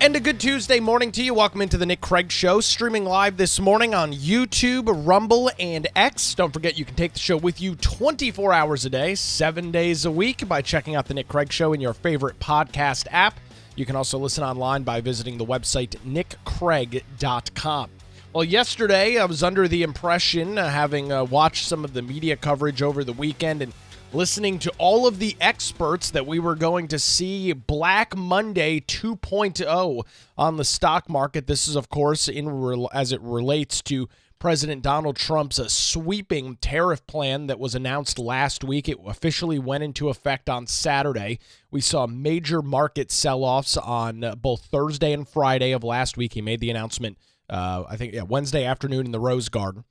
And a good Tuesday morning to you. Welcome into the Nick Craig Show, streaming live this morning on YouTube, Rumble, and X. Don't forget you can take the show with you 24 hours a day, 7 days a week by checking out the Nick Craig Show in your favorite podcast app. You can also listen online by visiting the website nickcraig.com. Well, yesterday I was under the impression, having watched some of the media coverage over the weekend and listening to all of the experts, that we were going to see Black Monday 2.0 on the stock market. This is, of course, as it relates to President Donald Trump's sweeping tariff plan that was announced last week. It officially went into effect on Saturday. We saw major market sell-offs on both Thursday and Friday of last week. He made the announcement, Wednesday afternoon in the Rose Garden.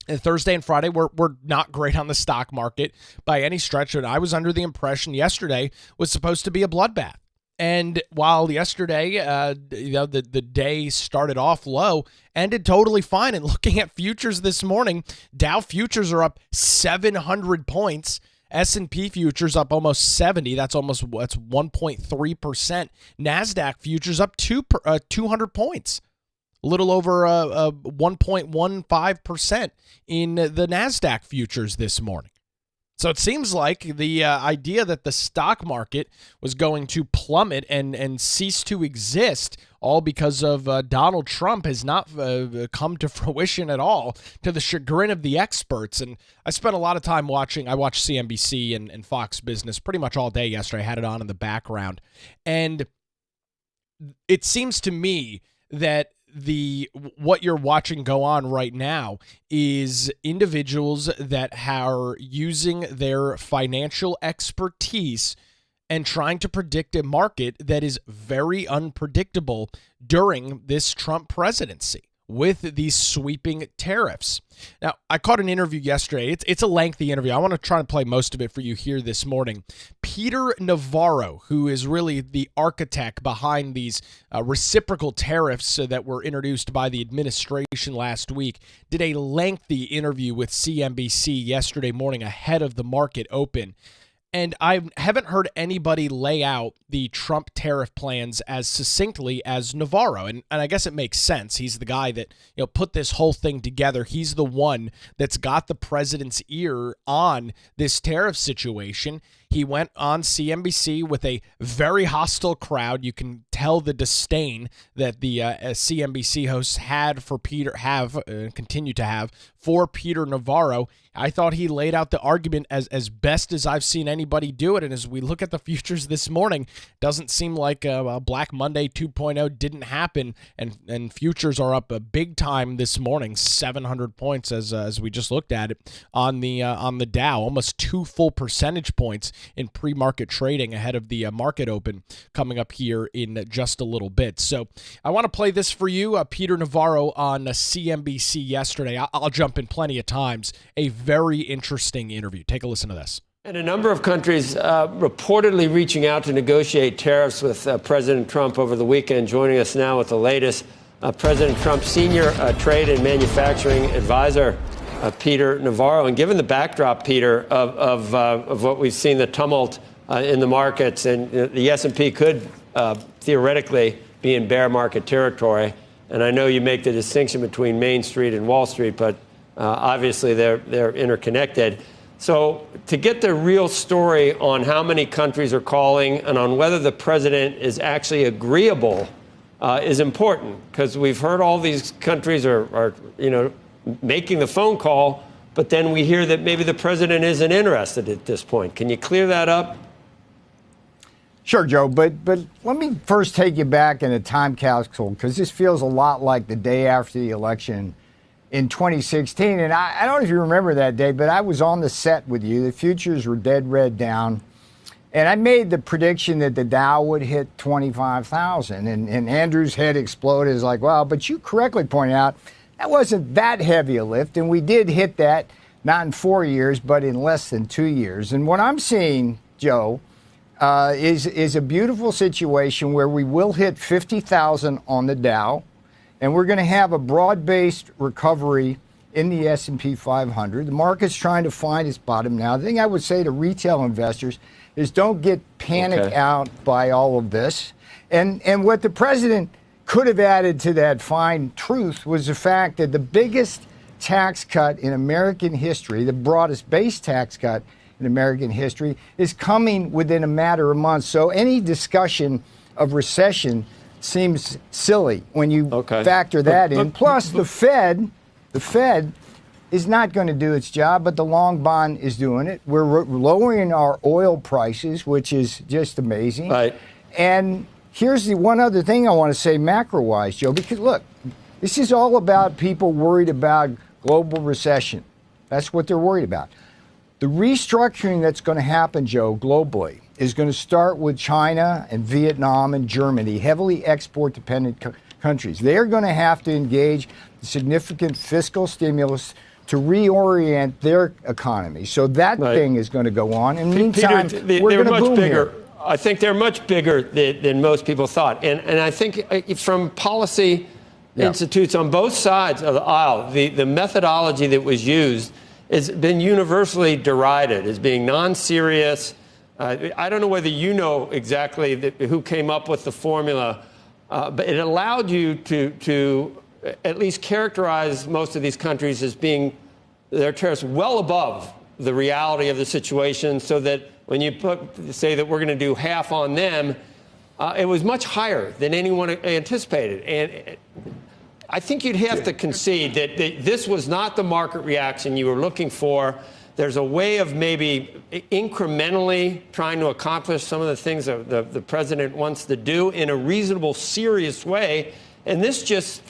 And Thursday and Friday were not great on the stock market by any stretch. And I was under the impression yesterday was supposed to be a bloodbath. And while yesterday, the day started off low, ended totally fine. And looking at futures this morning, Dow futures are up 700 points. S&P futures up almost 70. That's 1.3%. NASDAQ futures up 200 points. A little over 1.15% in the NASDAQ futures this morning. So it seems like the idea that the stock market was going to plummet and cease to exist all because of Donald Trump has not come to fruition at all, to the chagrin of the experts. And I spent a lot of time watching. I watched CNBC and Fox Business pretty much all day yesterday. I had it on in the background. And it seems to me that what you're watching go on right now is individuals that are using their financial expertise and trying to predict a market that is very unpredictable during this Trump presidency with these sweeping tariffs. Now, I caught an interview yesterday. It's a lengthy interview. I want to try and play most of it for you here this morning. Peter Navarro, who is really the architect behind these reciprocal tariffs that were introduced by the administration last week, did a lengthy interview with CNBC yesterday morning ahead of the market open. And I haven't heard anybody lay out the Trump tariff plans as succinctly as Navarro. And I guess it makes sense. He's the guy that put this whole thing together. He's the one that's got the president's ear on this tariff situation. He went on CNBC with a very hostile crowd. You can tell the disdain that the CNBC hosts had for continue to have for Peter Navarro. I thought he laid out the argument as best as I've seen anybody do it. And as we look at the futures this morning, doesn't seem like a Black Monday 2.0 didn't happen. And futures are up a big time this morning, 700 points as we just looked at it on the Dow, almost 2 full percentage points in pre-market trading ahead of the market open coming up here in just a little bit. So I want to play this for you. Peter Navarro on CNBC yesterday. I'll jump in plenty of times. A very interesting interview. Take a listen to this. And a number of countries reportedly reaching out to negotiate tariffs with President Trump over the weekend. Joining us now with the latest, President Trump's senior trade and manufacturing advisor, Peter Navarro. And given the backdrop, Peter, of what we've seen, the tumult in the markets, and the S&P could theoretically be in bear market territory. And I know you make the distinction between Main Street and Wall Street, but obviously they're interconnected. So to get the real story on how many countries are calling and on whether the president is actually agreeable is important, because we've heard all these countries are making the phone call, but then we hear that maybe the president isn't interested at this point. Can you clear that up? Sure, Joe, but let me first take you back in a time capsule, because this feels a lot like the day after the election in 2016. And I don't know if you remember that day, but I was on the set with you. The futures were dead red down. And I made the prediction that the Dow would hit 25,000. And Andrew's head exploded. It's like, well, but you correctly pointed out that wasn't that heavy a lift. And we did hit that, not in 4 years, but in less than 2 years. And what I'm seeing, Joe, is a beautiful situation where we will hit 50,000 on the Dow. And we're going to have a broad-based recovery in the S&P 500. The market's trying to find its bottom now. The thing I would say to retail investors, is don't get panicked out by all of this. And what the president could have added to that fine truth was the fact that the biggest tax cut in American history, the broadest base tax cut in American history, is coming within a matter of months. So any discussion of recession seems silly when you factor that in. Plus, the Fed is not going to do its job, but the long bond is doing it. We're lowering our oil prices, which is just amazing. Right. And here's the one other thing I want to say macro-wise, Joe, because look, this is all about people worried about global recession. That's what they're worried about. The restructuring that's going to happen, Joe, globally is going to start with China and Vietnam and Germany, heavily export-dependent countries. They're going to have to engage significant fiscal stimulus to reorient their economy. So that thing is going to go on. In the meantime, we're going to boom here. I think they're much bigger than most people thought. And I think from policy institutes on both sides of the aisle, the methodology that was used has been universally derided as being non-serious. I don't know whether you know exactly who came up with the formula, but it allowed you to at least characterize most of these countries as being their tariffs well above the reality of the situation, so that when you say that we're going to do half on them, it was much higher than anyone anticipated. And I think you'd have to concede that this was not the market reaction you were looking for. There's a way of maybe incrementally trying to accomplish some of the things that the president wants to do in a reasonable, serious way. And this just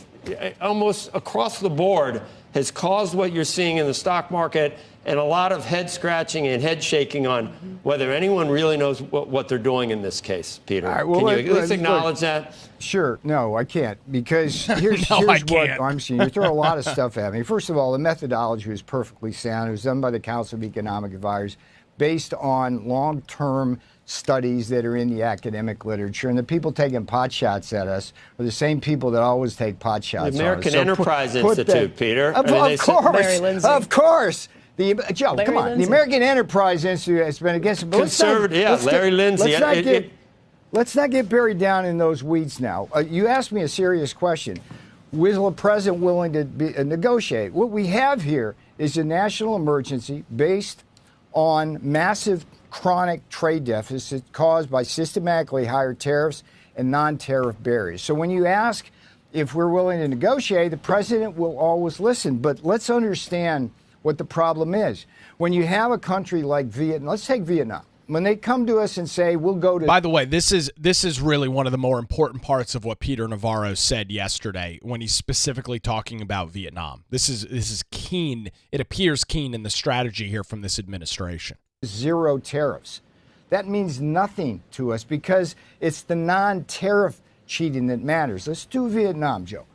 almost across the board has caused what you're seeing in the stock market and a lot of head scratching and head shaking on whether anyone really knows what they're doing in this case, Peter. Right, well, can you at least acknowledge that? Sure. No, I can't, because here's what I'm seeing. You throw a lot of stuff at me. First of all, the methodology was perfectly sound. It was done by the Council of Economic Advisors based on long-term studies that are in the academic literature, and the people taking pot shots at us are the same people that always take pot shots. The American at us. Enterprise Institute, Peter. Of course. Joe, come on. The American Enterprise Institute has been against it. Conservative, Larry Lindsay. Let's not get buried down in those weeds now. You asked me a serious question. Was the president willing to negotiate? What we have here is a national emergency based on massive chronic trade deficits caused by systematically higher tariffs and non-tariff barriers. So when you ask if we're willing to negotiate, the president will always listen. But let's understand what the problem is. When you have a country like Vietnam, let's take Vietnam. When they come to us and say, we'll go to... By the way, this is really one of the more important parts of what Peter Navarro said yesterday when he's specifically talking about Vietnam. This is keen. It appears keen in the strategy here from this administration. Zero tariffs. That means nothing to us because it's the non-tariff cheating that matters. Let's do Vietnam, Joe.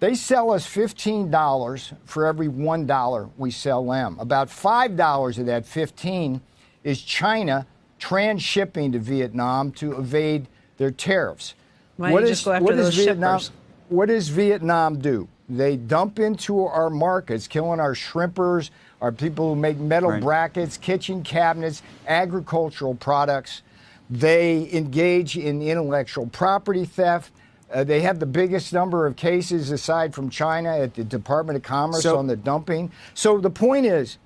They sell us $15 for every $1 we sell them. About $5 of that 15 is China transshipping to Vietnam to evade their tariffs. Why don't you just go after those shippers? What does Vietnam do? They dump into our markets, killing our shrimpers, our people who make metal brackets, kitchen cabinets, agricultural products. They engage in intellectual property theft. They have the biggest number of cases aside from China at the Department of Commerce on the dumping. So the point is,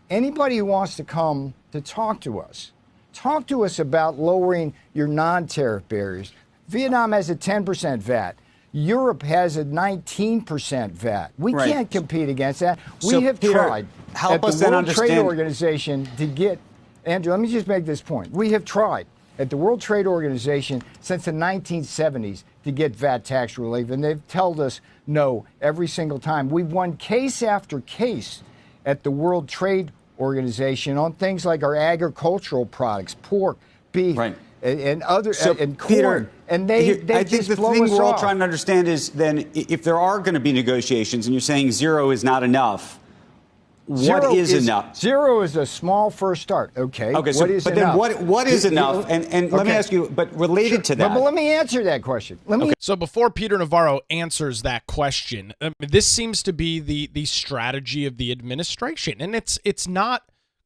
anybody who wants to come to talk to us about lowering your non-tariff barriers. Vietnam has a 10% VAT. Europe has a 19% VAT. We can't compete against that. We have tried at the World Trade Organization to get, Andrew, let me just make this point. We have tried at the World Trade Organization since the 1970s to get VAT tax relief, and they've told us no every single time. We've won case after case at the World Trade Organization on things like our agricultural products, pork, beef, and other and corn. Peter, and they I think just the blow thing us we're all off. trying to understand is then if there are going to be negotiations and you're saying zero is not enough, what is enough? Zero is a small first start. Okay. So, what is but enough? then what is enough? And let me ask you, but related to that. But let me answer that question. So before Peter Navarro answers that question, this seems to be the strategy of the administration, and it's not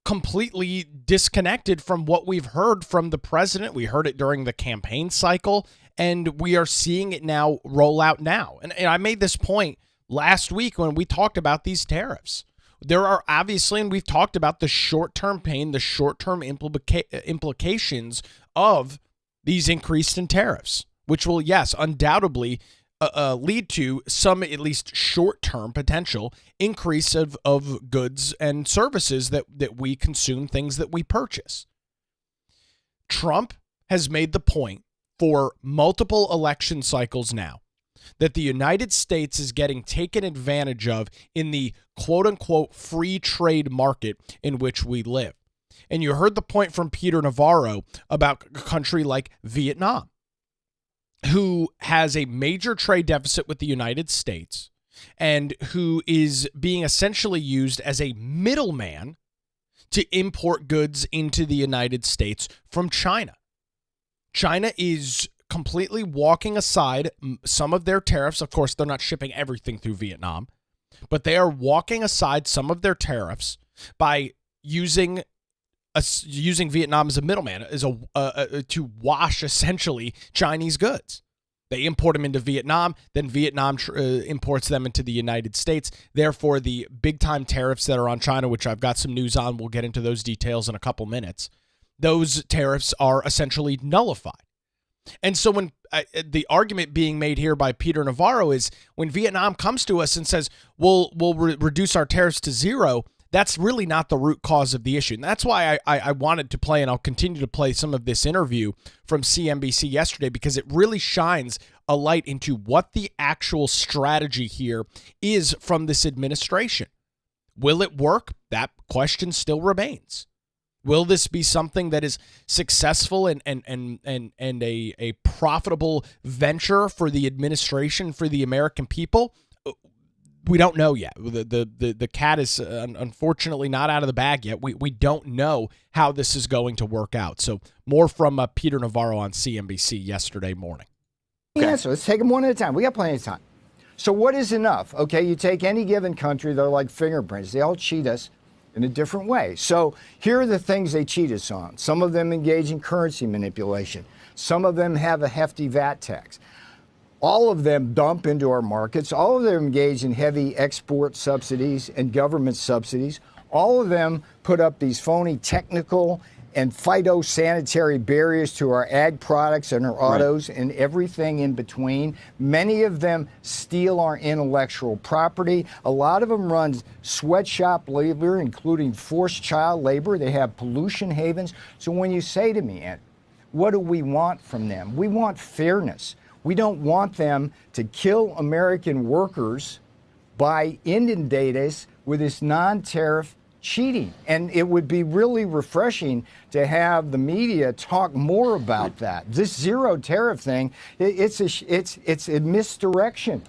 completely disconnected from what we've heard from the president. We heard it during the campaign cycle, and we are seeing it now roll out now. And I made this point last week when we talked about these tariffs. There are obviously, and we've talked about the short-term pain, the short-term implications of these increased in tariffs, which will, yes, undoubtedly lead to some, at least short-term potential increase of goods and services that we consume, things that we purchase. Trump has made the point for multiple election cycles now that the United States is getting taken advantage of in the quote-unquote free trade market in which we live. And you heard the point from Peter Navarro about a country like Vietnam, who has a major trade deficit with the United States and who is being essentially used as a middleman to import goods into the United States from China. China is completely walking aside some of their tariffs. Of course, they're not shipping everything through Vietnam, but they are walking aside some of their tariffs by using Vietnam as a middleman, to wash essentially Chinese goods. They import them into Vietnam, then Vietnam imports them into the United States. Therefore, the big-time tariffs that are on China, which I've got some news on, we'll get into those details in a couple minutes, those tariffs are essentially nullified. And so when the argument being made here by Peter Navarro is when Vietnam comes to us and says, we'll reduce our tariffs to zero, that's really not the root cause of the issue. And that's why I wanted to play, and I'll continue to play some of this interview from CNBC yesterday, because it really shines a light into what the actual strategy here is from this administration. Will it work? That question still remains. Will this be something that is successful and a profitable venture for the administration, for the American people? We don't know yet. The cat is unfortunately not out of the bag yet. We don't know how this is going to work out. So more from Peter Navarro on CNBC yesterday morning. Okay. So let's take them one at a time. We got plenty of time. So what is enough? Okay, you take any given country, they're like fingerprints. They all cheat us in a different way. So here are the things they cheat us on. Some of them engage in currency manipulation. Some of them have a hefty VAT tax. All of them dump into our markets. All of them engage in heavy export subsidies and government subsidies. All of them put up these phony technical and phytosanitary barriers to our ag products and our autos and everything in between. Many of them steal our intellectual property. A lot of them run sweatshop labor, including forced child labor. They have pollution havens. So when you say to me, Ed, what do we want from them? We want fairness. We don't want them to kill American workers by inundating us with this non-tariff cheating. And it would be really refreshing to have the media talk more about that. This zero tariff thing, it's a misdirection.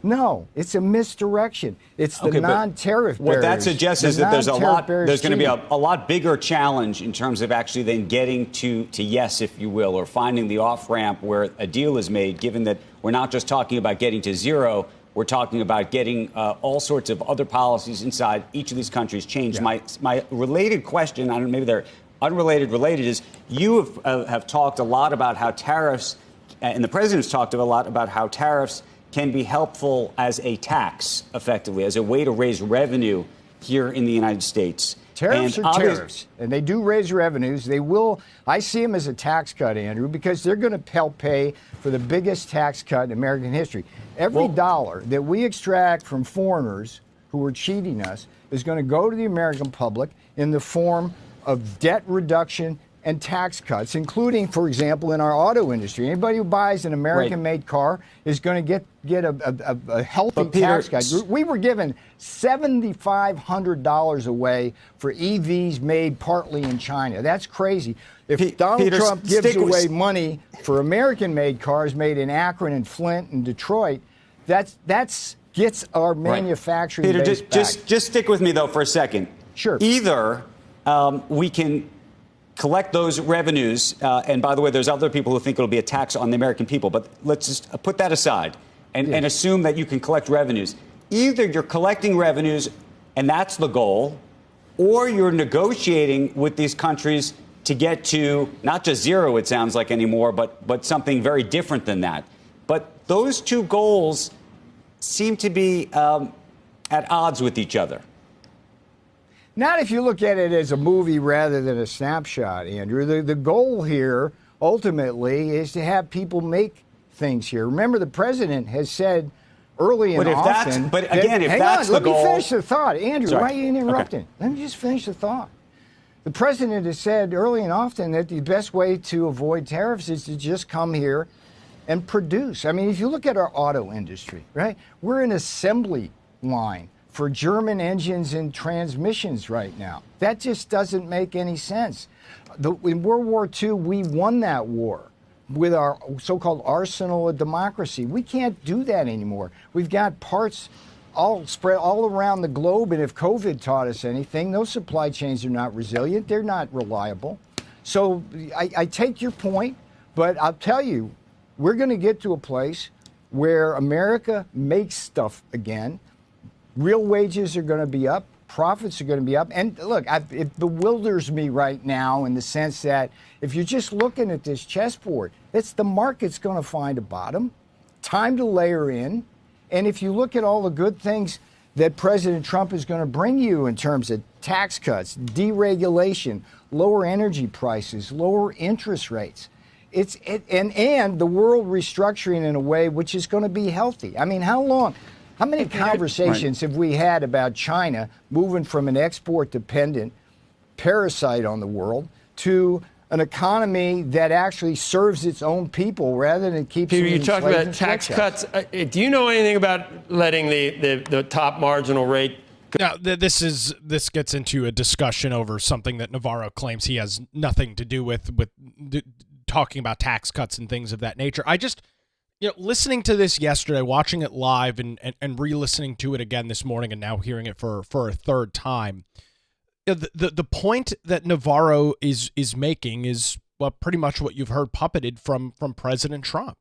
No, it's a misdirection. It's the non-tariff barriers. What that suggests is that there's going to be a lot bigger challenge in terms of actually then getting to yes, if you will, or finding the off-ramp where a deal is made, given that we're not just talking about getting to zero, we're talking about getting all sorts of other policies inside each of these countries changed. Yeah. My related question, I don't know, maybe they're related, is you have talked a lot about how tariffs, and the president's talked a lot about how tariffs can be helpful as a tax, effectively, as a way to raise revenue here in the United States. Tariffs are tariffs, and they do raise revenues. They will. I see them as a tax cut, Andrew, because they're going to help pay for the biggest tax cut in American history. Every dollar that we extract from foreigners who are cheating us is going to go to the American public in the form of debt reduction and tax cuts, including, for example, in our auto industry. Anybody who buys an American-made car is going to get a healthy tax cut. We were given $7,500 away for EVs made partly in China. That's crazy. If Donald Trump gives away money for American-made cars made in Akron and Flint and Detroit, that's gets our manufacturing base back. Just stick with me, though, for a second. Sure. Either we can collect those revenues, and by the way, there's other people who think it'll be a tax on the American people, but let's just put that aside and assume that you can collect revenues. Either you're collecting revenues, and that's the goal, or you're negotiating with these countries to get to not just zero, it sounds like anymore, but something very different than that. But those two goals seem to be at odds with each other. Not if you look at it as a movie rather than a snapshot, Andrew. The goal here ultimately is to have people make things here. Remember, the president has said early and often. But again, if that's the goal. Let me finish the thought. Andrew, Sorry. why are you interrupting? Okay. Let me just finish the thought. The president has said early and often that the best way to avoid tariffs is to just come here and produce. I mean, if you look at our auto industry, right? We're an assembly line for German engines and transmissions right now. That just doesn't make any sense. In World War II, we won that war with our so-called arsenal of democracy. We can't do that anymore. We've got parts all spread all around the globe, and if COVID taught us anything, those supply chains are not resilient. They're not reliable. So I take your point, but I'll tell you, we're going to get to a place where America makes stuff again. Real wages are going to be up. Profits are going to be up. And look, it bewilders me right now in the sense that if you're just looking at this chessboard, it's the market's going to find a bottom, time to layer in. And if you look at all the good things that President Trump is going to bring you in terms of tax cuts, deregulation, lower energy prices, lower interest rates, and the world restructuring in a way which is going to be healthy. I mean, how many conversations have we had about China moving from an export-dependent parasite on the world to an economy that actually serves its own people rather than keeps Peter, you talked about tax cuts. Do you know anything about letting the top marginal rate? Now, this gets into a discussion over something that Navarro claims he has nothing to do with talking about tax cuts and things of that nature. I just, listening to this yesterday, watching it live and re-listening to it again this morning and now hearing it for a third time, the point that Navarro is making is, well, pretty much what you've heard puppeted from President Trump.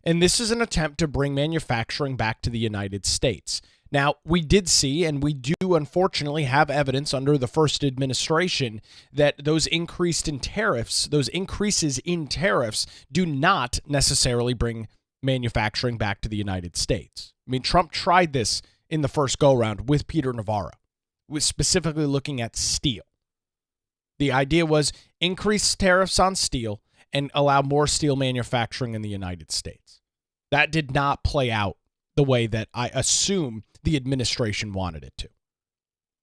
And this is an attempt to bring manufacturing back to the United States. Now, we did see, and we do unfortunately have evidence under the first administration that those increases in tariffs do not necessarily bring manufacturing back to the United States. I mean, Trump tried this in the first go-round with Peter Navarro, specifically looking at steel. The idea was increase tariffs on steel and allow more steel manufacturing in the United States. That did not play out the way that I assume the administration wanted it to.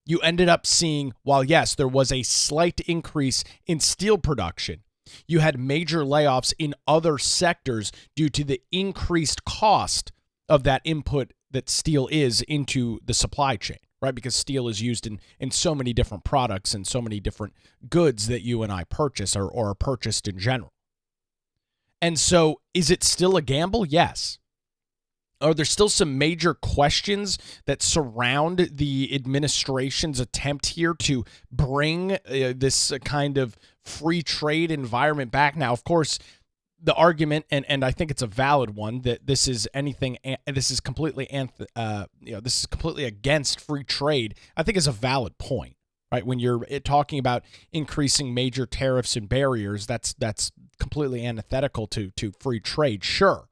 You ended up seeing, while yes, there was a slight increase in steel production, you had major layoffs in other sectors due to the increased cost of that input that steel is into the supply chain, right? Because steel is used in so many different products and so many different goods that you and I purchase or are purchased in general. And so is it still a gamble? Yes. Are there still some major questions that surround the administration's attempt here to bring this kind of free trade environment back? Now, of course, the argument, and I think it's a valid one, that this is completely against free trade, I think is a valid point, right? When you're talking about increasing major tariffs and barriers, that's completely antithetical to free trade, sure.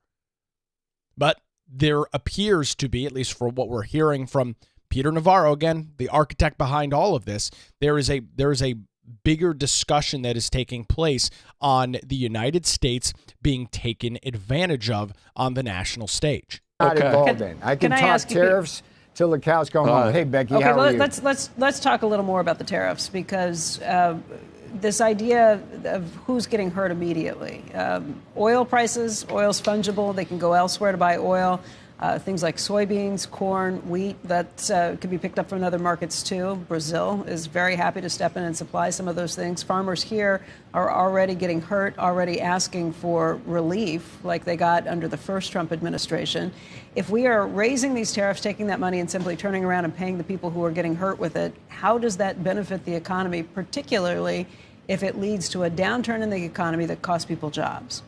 But there appears to be, at least for what we're hearing from Peter Navarro, again, the architect behind all of this, there is a bigger discussion that is taking place on the United States being taken advantage of on the national stage. Not involved in. I can talk tariffs till the cows come home. Hey, Becky, how are you? Let's talk a little more about the tariffs, because this idea of who's getting hurt immediately. Oil prices, oil's fungible. They can go elsewhere to buy oil. Things like soybeans, corn, wheat, that could be picked up from other markets too. Brazil is very happy to step in and supply some of those things. Farmers here are already getting hurt, already asking for relief like they got under the first Trump administration. If we are raising these tariffs, taking that money and simply turning around and paying the people who are getting hurt with it, how does that benefit the economy, particularly if it leads to a downturn in the economy that costs people jobs?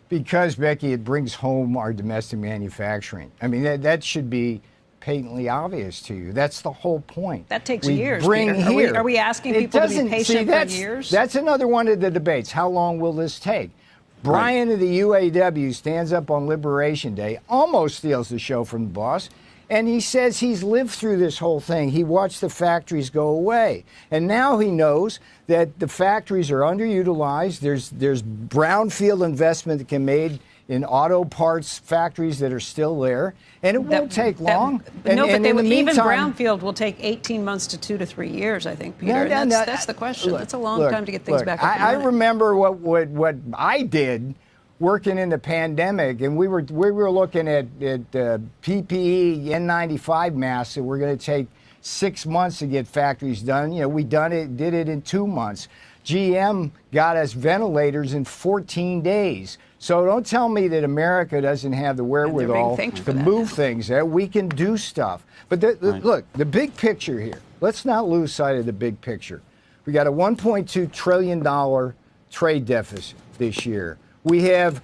Because, Becky, it brings home our domestic manufacturing. I mean, that should be patently obvious to you. That's the whole point. That takes we years, bring Peter. Here. Are we asking people to be patient for years? That's another one of the debates. How long will this take? Brian of the UAW stands up on Liberation Day, almost steals the show from the boss, and he says he's lived through this whole thing. He watched the factories go away. And now he knows that the factories are underutilized. There's brownfield investment that can be made in auto parts factories that are still there, and it won't take long. But even meantime, brownfield will take 18 months to 2 to 3 years, I think, Peter. That's the question. That's a long time to get things back up and running. I remember what I did working in the pandemic, and we were looking at PPE, N95 masks that were going to take 6 months to get factories done. You know, did it in 2 months. GM got us ventilators in 14 days. So don't tell me that America doesn't have the wherewithal to move things. We can do stuff. But look, the big picture here. Let's not lose sight of the big picture. We got a $1.2 trillion trade deficit this year. We have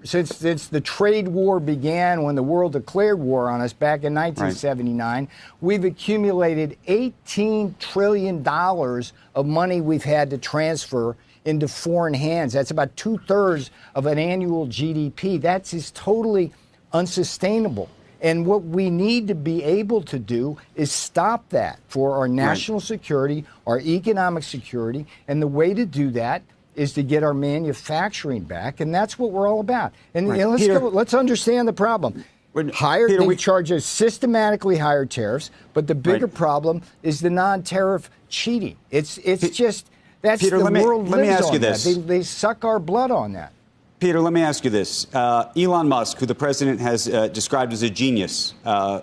since the trade war began, when the world declared war on us back in 1979, we've accumulated $18 trillion of money we've had to transfer into foreign hands. That's about 2/3 of an annual GDP. Is totally unsustainable. And what we need to be able to do is stop that for our national security, our economic security. And the way to do that is to get our manufacturing back. And that's what we're all about. And let's understand the problem. They charge us systematically higher tariffs, but the bigger problem is the non-tariff cheating. It's just... That's Peter, the world let me ask you this. They suck our blood on that. Peter, let me ask you this. Elon Musk, who the president has described as a genius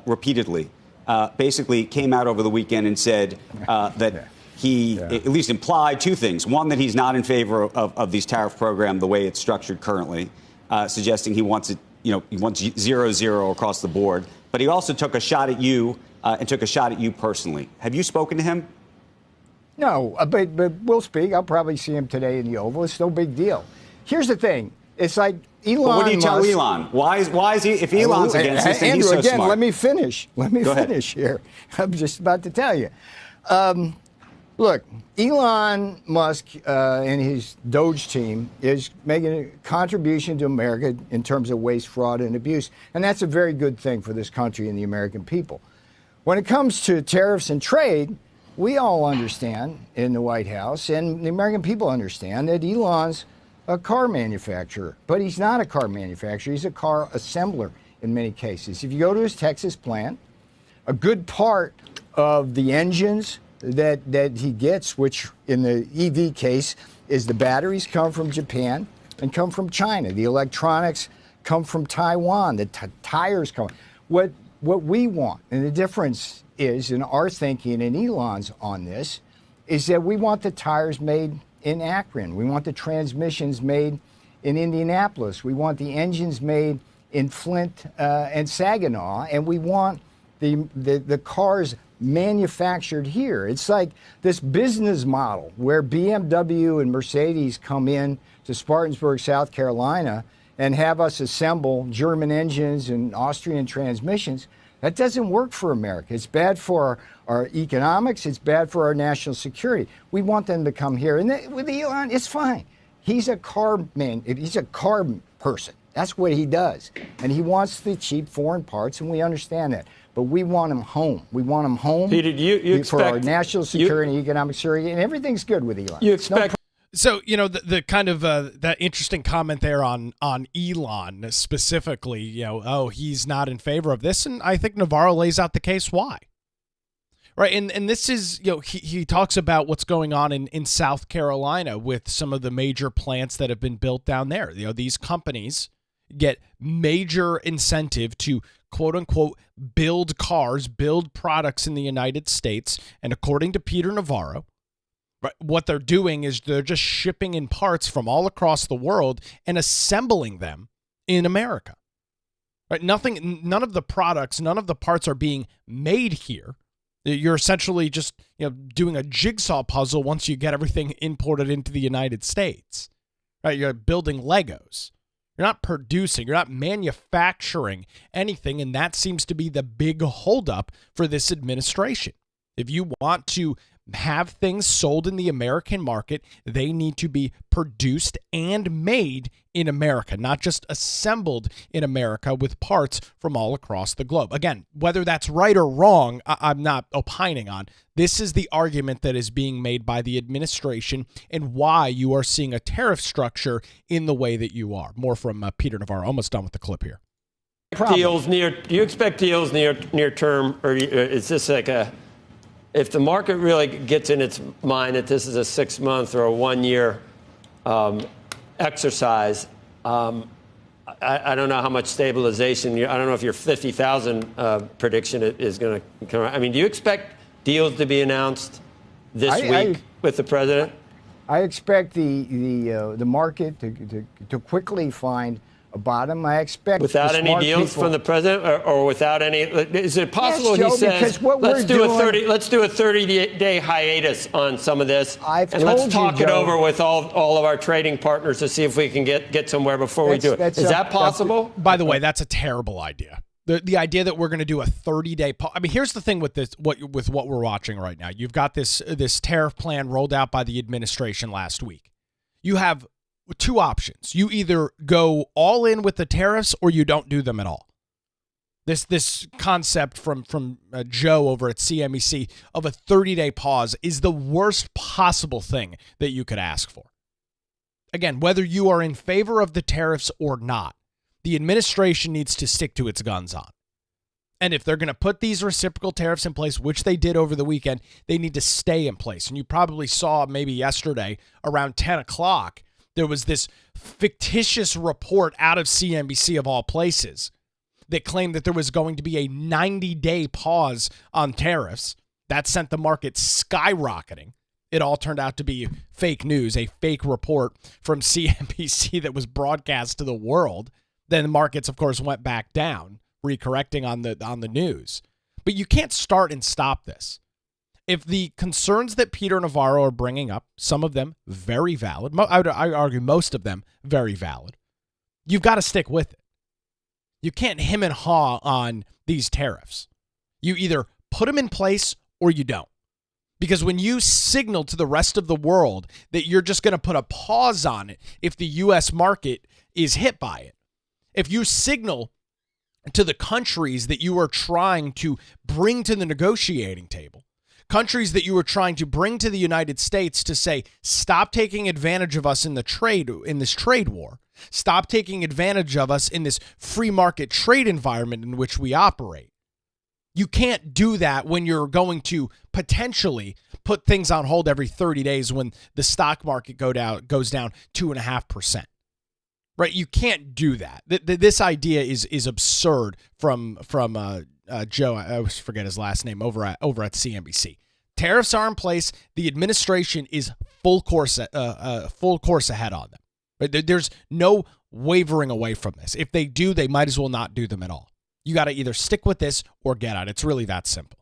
repeatedly, basically came out over the weekend and said that he at least implied two things. One, that he's not in favor of these tariff program the way it's structured currently, suggesting he wants it, he wants 0-0 across the board. But he also took a shot at you and took a shot at you personally. Have you spoken to him? No, but we'll speak. I'll probably see him today in the Oval. It's no big deal. Here's the thing. It's like Elon Musk. What do you tell Elon? Why is he, if Elon's against this, then he's so smart? Let me finish. Here. I'm just about to tell you. Look, Elon Musk and his Doge team is making a contribution to America in terms of waste, fraud, and abuse. And that's a very good thing for this country and the American people. When it comes to tariffs and trade, we all understand in the White House, and the American people understand, that Elon's a car manufacturer. But he's not a car manufacturer. He's a car assembler in many cases. If you go to his Texas plant, a good part of the engines that he gets, which in the EV case is the batteries, come from Japan and come from China. The electronics come from Taiwan. The tires come. What we want, and the difference is in our thinking and Elon's on this, is that we want the tires made in Akron. We want the transmissions made in Indianapolis. We want the engines made in Flint and Saginaw, and we want the cars manufactured here. It's like this business model where BMW and Mercedes come in to Spartanburg, South Carolina, and have us assemble German engines and Austrian transmissions. That doesn't work for America. It's bad for our economics. It's bad for our national security. We want them to come here. And with Elon, it's fine. He's a car man. He's a car person. That's what he does. And he wants the cheap foreign parts, and we understand that. But we want him home. We want him home Peter, for our national security and economic security, and everything's good with Elon. You expect... So, the kind of that interesting comment there on Elon specifically, he's not in favor of this. And I think Navarro lays out the case why. Right. And this is, he talks about what's going on in South Carolina with some of the major plants that have been built down there. These companies get major incentive to, quote unquote, build cars, build products in the United States. And according to Peter Navarro, right, what they're doing is they're just shipping in parts from all across the world and assembling them in America. Right? None of the products, none of the parts are being made here. You're essentially just doing a jigsaw puzzle once you get everything imported into the United States. Right? You're building Legos. You're not producing. You're not manufacturing anything, and that seems to be the big holdup for this administration. If you want to have things sold in the American market, they need to be produced and made in America, not just assembled in America with parts from all across the globe. Again, whether that's right or wrong, I'm not opining on. This is the argument that is being made by the administration and why you are seeing a tariff structure in the way that you are. More from Peter Navarro. Almost done with the clip here. Do you expect deals near term, or is this like if the market really gets in its mind that this is a 6-month or a 1-year exercise, I don't know how much stabilization. I don't know if your 50,000 prediction is going to come. I mean, do you expect deals to be announced this week with the president? I expect the market to quickly find a bottom. I expect without any deals from the president, or without any. Is it possible Joe, he says let's do a 30-day hiatus on some of this, and let's talk it over with all of our trading partners to see if we can get somewhere before we do it. Is that possible? By the way, that's a terrible idea. The idea that we're going to do a 30-day I mean, here's the thing with this, with what we're watching right now. You've got this tariff plan rolled out by the administration last week. You have two options. You either go all in with the tariffs or you don't do them at all. This concept from Joe over at CNBC of a 30-day pause is the worst possible thing that you could ask for. Again, whether you are in favor of the tariffs or not, the administration needs to stick to its guns on. And if they're going to put these reciprocal tariffs in place, which they did over the weekend, they need to stay in place. And you probably saw maybe yesterday around 10 o'clock, there was this fictitious report out of CNBC of all places that claimed that there was going to be a 90-day pause on tariffs. That sent the market skyrocketing. It all turned out to be fake news, a fake report from CNBC that was broadcast to the world. Then the markets, of course, went back down, recorrecting on the news. But you can't start and stop this. If the concerns that Peter Navarro are bringing up, some of them very valid, I would argue most of them very valid, you've got to stick with it. You can't hem and haw on these tariffs. You either put them in place or you don't. Because when you signal to the rest of the world that you're just going to put a pause on it if the U.S. market is hit by it, if you signal to the countries that you are trying to bring to the negotiating table, countries that you were trying to bring to the United States to say, stop taking advantage of us in this trade war. Stop taking advantage of us in this free market trade environment in which we operate. You can't do that when you're going to potentially put things on hold every 30 days when the stock market goes down 2.5%. Right? You can't do that. This idea is absurd from Joe. I always forget his last name over at CNBC. Tariffs are in place. The administration is full course ahead on them. But there's no wavering away from this. If they do, they might as well not do them at all. You got to either stick with this or get out. It's really that simple.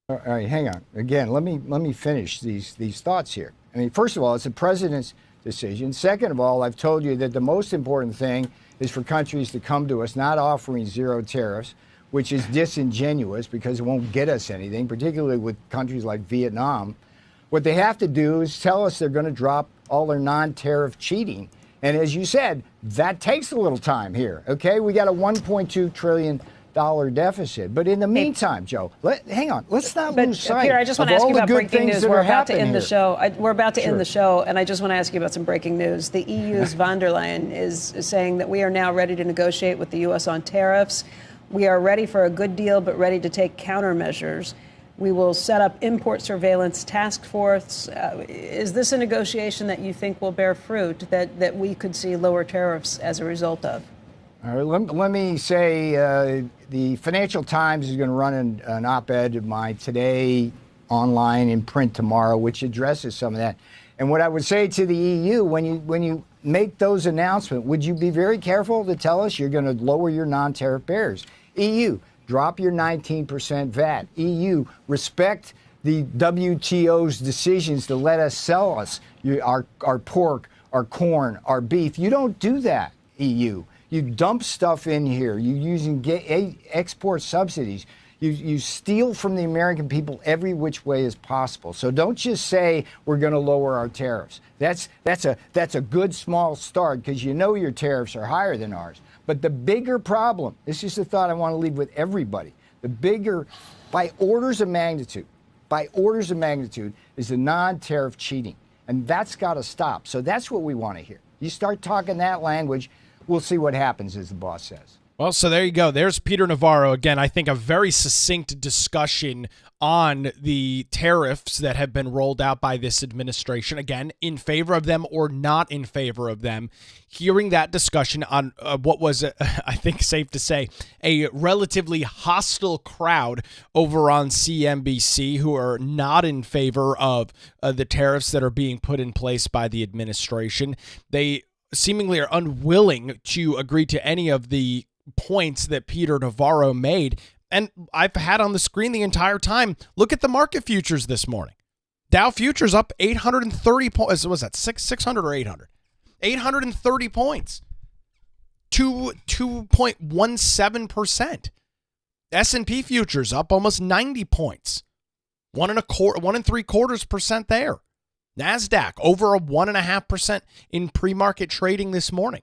All right, hang on. Again, let me finish these thoughts here. I mean, first of all, it's the president's decision. Second of all, I've told you that the most important thing is for countries to come to us not offering zero tariffs, which is disingenuous because it won't get us anything, particularly with countries like Vietnam. What they have to do is tell us they're going to drop all their non-tariff cheating. And as you said, that takes a little time here, okay? We got a $1.2 trillion deficit. But in the meantime, Joe, hang on. Let's not lose sight Peter, I just want to ask you about breaking news. We're about to end the show. We're about to Sure. end the show, and I just want to ask you about some breaking news. The EU's von der Leyen is saying that we are now ready to negotiate with the U.S. on tariffs. We are ready for a good deal, but ready to take countermeasures. We will set up import surveillance task force. Is this a negotiation that you think will bear fruit, that we could see lower tariffs as a result of? All right, let me say the Financial Times is going to run an op-ed of mine today, online, in print tomorrow, which addresses some of that. And what I would say to the EU, when you make those announcements, would you be very careful to tell us you're going to lower your non-tariff barriers? EU, drop your 19% VAT. EU, respect the WTO's decisions to let us sell us our pork, our corn, our beef. You don't do that, EU. You dump stuff in here. You're using export subsidies. You steal from the American people every which way is possible. So don't just say we're going to lower our tariffs. That's a good small start because you know your tariffs are higher than ours. But the bigger problem, this is the thought I want to leave with everybody, the bigger, by orders of magnitude, is the non-tariff cheating. And that's got to stop. So that's what we want to hear. You start talking that language, we'll see what happens, as the boss says. Well, so there you go. There's Peter Navarro. Again, I think a very succinct discussion on the tariffs that have been rolled out by this administration. Again, in favor of them or not in favor of them. Hearing that discussion on what was, I think safe to say, a relatively hostile crowd over on CNBC who are not in favor of the tariffs that are being put in place by the administration. They seemingly are unwilling to agree to any of the points that Peter Navarro made. And I've had on the screen the entire time, look at the market futures this morning. Dow futures up 830 points. Was that 600 or 800? 830 points. 2.17%. S&P futures up almost 90 points. 1.75% there. NASDAQ over a 1.5% in pre-market trading this morning.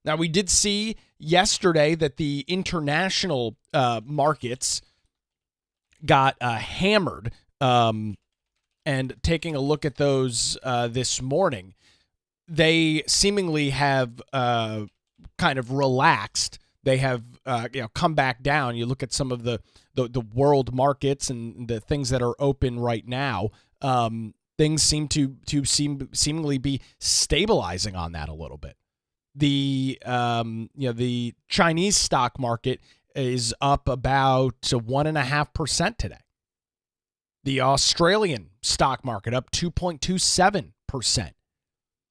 Now, we did see yesterday that the international markets got hammered, and taking a look at those this morning, they seemingly have kind of relaxed. They have come back down. You look at some of the world markets and the things that are open right now. Things seem to seemingly be stabilizing on that a little bit. The the Chinese stock market is up about 1.5% today. The Australian stock market up 2.27%.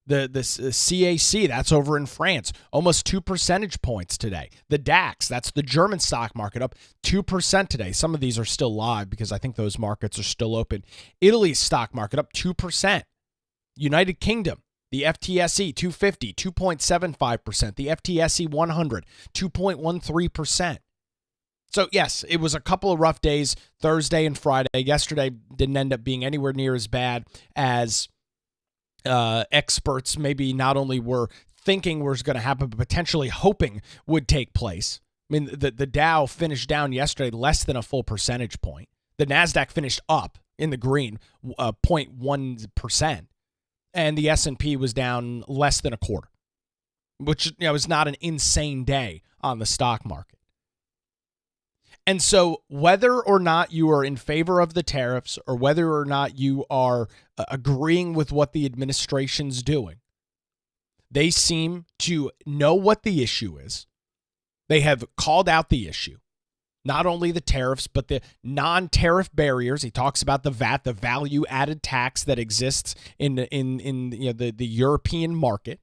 The CAC, that's over in France, almost 2 percentage points today. The DAX, that's the German stock market, up 2% today. Some of these are still live because I think those markets are still open. Italy's stock market up 2%. United Kingdom, the FTSE 250, 2.75%. The FTSE 100, 2.13%. So, yes, it was a couple of rough days, Thursday and Friday. Yesterday didn't end up being anywhere near as bad as experts maybe not only were thinking was going to happen, but potentially hoping would take place. I mean, the Dow finished down yesterday less than a full percentage point. The NASDAQ finished up in the green, 0.1%. And the S&P was down less than a quarter, which is not an insane day on the stock market. And so whether or not you are in favor of the tariffs or whether or not you are agreeing with what the administration's doing, they seem to know what the issue is. They have called out the issue, not only the tariffs, but the non-tariff barriers. He talks about the VAT, the value-added tax that exists in the European market,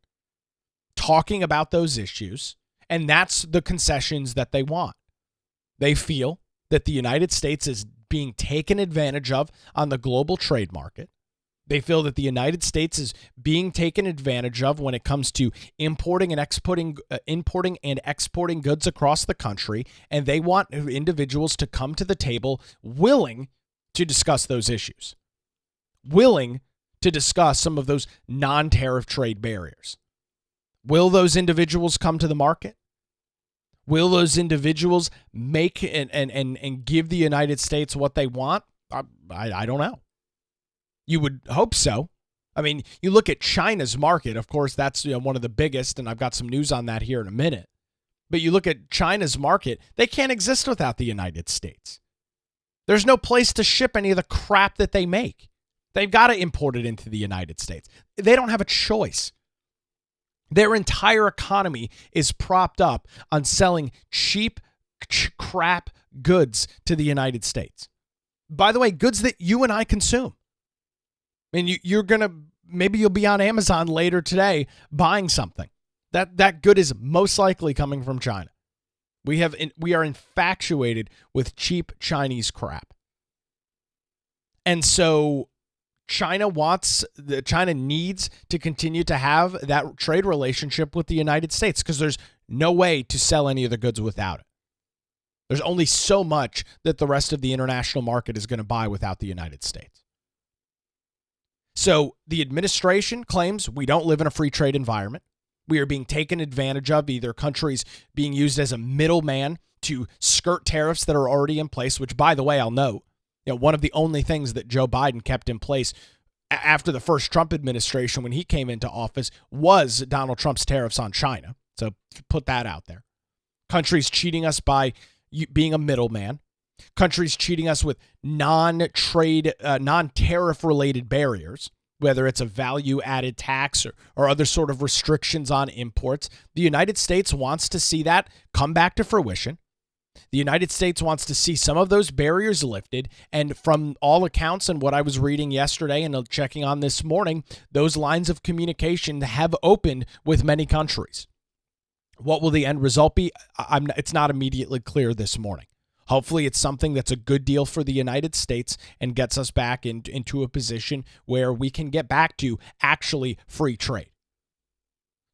talking about those issues, and that's the concessions that they want. They feel that the United States is being taken advantage of on the global trade market. They feel that the United States is being taken advantage of when it comes to importing and exporting goods across the country, and they want individuals to come to the table willing to discuss those issues, willing to discuss some of those non-tariff trade barriers. Will those individuals come to the market? Will those individuals make and give the United States what they want? I don't know. You would hope so. I mean, you look at China's market. Of course, that's one of the biggest, and I've got some news on that here in a minute. But you look at China's market, they can't exist without the United States. There's no place to ship any of the crap that they make. They've got to import it into the United States. They don't have a choice. Their entire economy is propped up on selling cheap crap goods to the United States. By the way, goods that you and I consume. I mean, maybe you'll be on Amazon later today buying something. That good is most likely coming from China. We are infatuated with cheap Chinese crap. And so China needs to continue to have that trade relationship with the United States because there's no way to sell any of the goods without it. There's only so much that the rest of the international market is going to buy without the United States. So the administration claims we don't live in a free trade environment. We are being taken advantage of, either countries being used as a middleman to skirt tariffs that are already in place, which, by the way, I'll note, one of the only things that Joe Biden kept in place after the first Trump administration when he came into office was Donald Trump's tariffs on China. So put that out there. Countries cheating us by being a middleman. Countries cheating us with non-trade, non-tariff related barriers, whether it's a value-added tax or other sort of restrictions on imports. The United States wants to see that come back to fruition. The United States wants to see some of those barriers lifted. And from all accounts and what I was reading yesterday and checking on this morning, those lines of communication have opened with many countries. What will the end result be? It's not immediately clear this morning. Hopefully it's something that's a good deal for the United States and gets us back into a position where we can get back to actually free trade.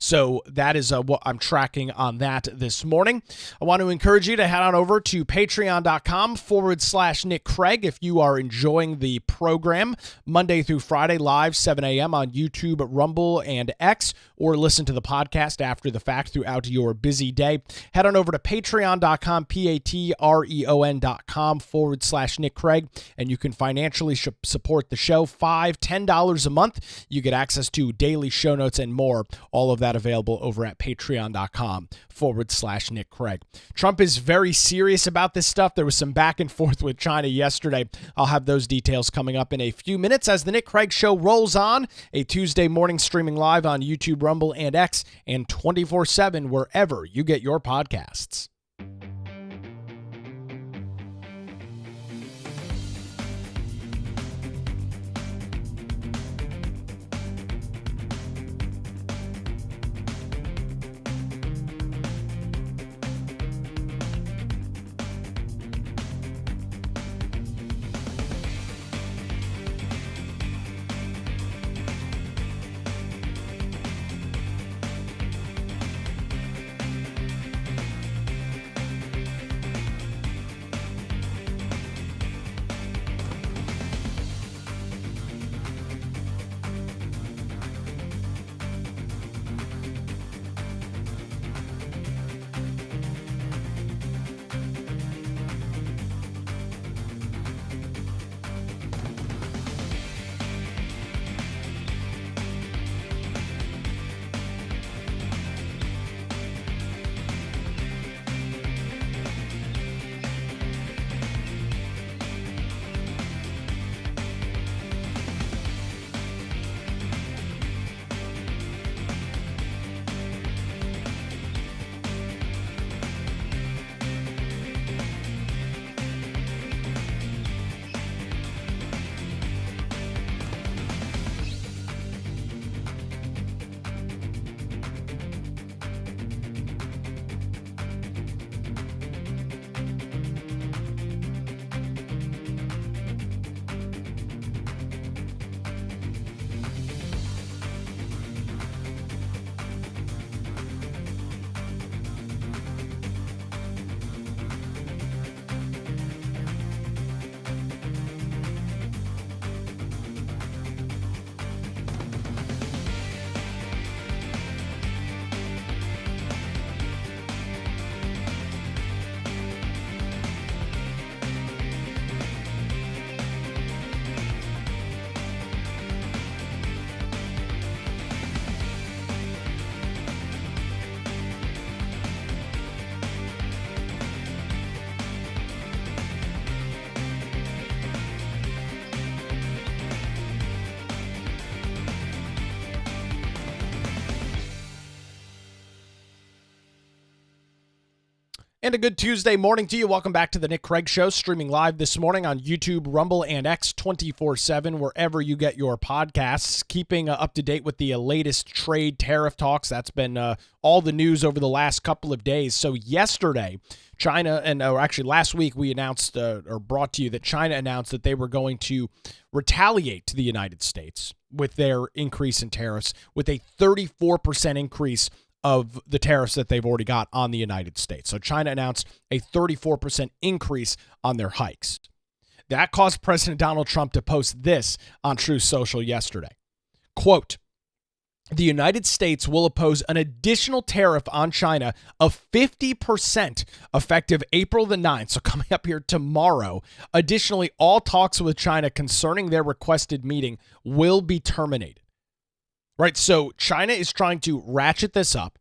So that is what I'm tracking on that this morning. I want to encourage you to head on over to patreon.com/Nick Craig if you are enjoying the program Monday through Friday live 7 a.m. on YouTube, Rumble, and X, or listen to the podcast after the fact throughout your busy day. Head on over to patreon.com, patreon.com/Nick Craig, and you can financially support the show. $5, $10 a month. You get access to daily show notes and more. All of that available over at patreon.com/Nick Craig. Trump is very serious about this stuff. There was some back and forth with China yesterday. I'll have those details coming up in a few minutes as the Nick Craig Show rolls on, a Tuesday morning streaming live on YouTube, Rumble, and X, and 24/7 wherever you get your podcasts. And a good Tuesday morning to you. Welcome back to the Nick Craig Show, streaming live this morning on YouTube, Rumble, and X 24/7, wherever you get your podcasts. Keeping up to date with the latest trade tariff talks. That's been all the news over the last couple of days. So yesterday, China, or actually last week, we announced or brought to you that China announced that they were going to retaliate to the United States with their increase in tariffs with a 34% increase of the tariffs that they've already got on the United States. So China announced a 34% increase on their hikes. That caused President Donald Trump to post this on Truth Social yesterday. Quote, the United States will impose an additional tariff on China of 50% effective April the 9th, so coming up here tomorrow. Additionally, all talks with China concerning their requested meeting will be terminated. Right, so China is trying to ratchet this up.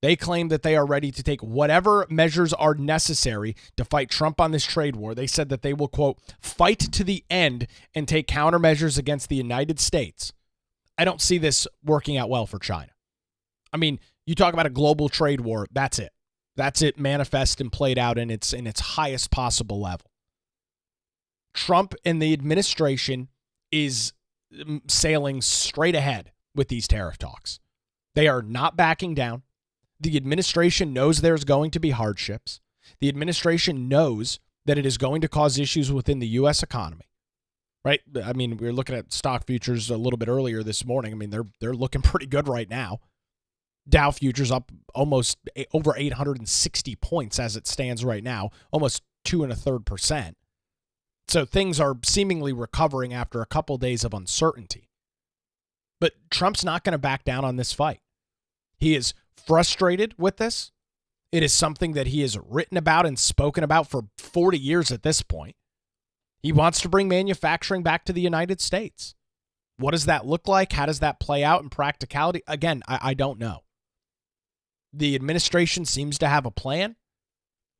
They claim that they are ready to take whatever measures are necessary to fight Trump on this trade war. They said that they will, quote, fight to the end and take countermeasures against the United States. I don't see this working out well for China. I mean, you talk about a global trade war, that's it. That's it manifest and played out in its highest possible level. Trump and the administration is sailing straight ahead with these tariff talks. They are not backing down. The administration knows there's going to be hardships. The administration knows that it is going to cause issues within the U.S. economy. Right? I mean, we were looking at stock futures a little bit earlier this morning. I mean, they're looking pretty good right now. Dow futures up almost over 860 points as it stands right now, almost 2.33%. So things are seemingly recovering after a couple days of uncertainty. But Trump's not going to back down on this fight. He is frustrated with this. It is something that he has written about and spoken about for 40 years at this point. He wants to bring manufacturing back to the United States. What does that look like? How does that play out in practicality? Again, I don't know. The administration seems to have a plan.